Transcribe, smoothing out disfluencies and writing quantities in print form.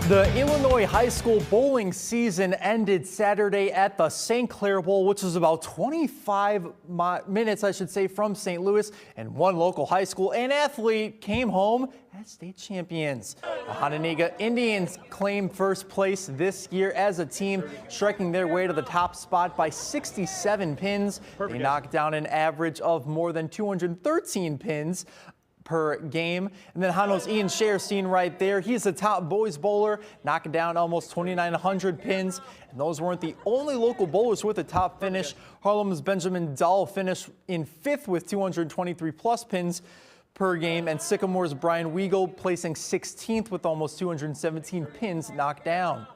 The Illinois high school bowling season ended Saturday at the St. Clair Bowl, which was about 25 minutes, I should say, from St. Louis, and one local high school and athlete came home as state champions. The Hononegah Indians claimed first place this year as a team, striking their way to the top spot by 67 pins. They knocked down an average of more than 213 pins per game. And then Hano's Ian Scher seen right there. He's the top boys bowler, knocking down almost 2,900 pins. And those weren't the only local bowlers with a top finish. Harlem's Benjamin Dahl finished in fifth with 223 plus pins per game, and Sycamore's Brian Weigel placing 16th with almost 217 pins knocked down.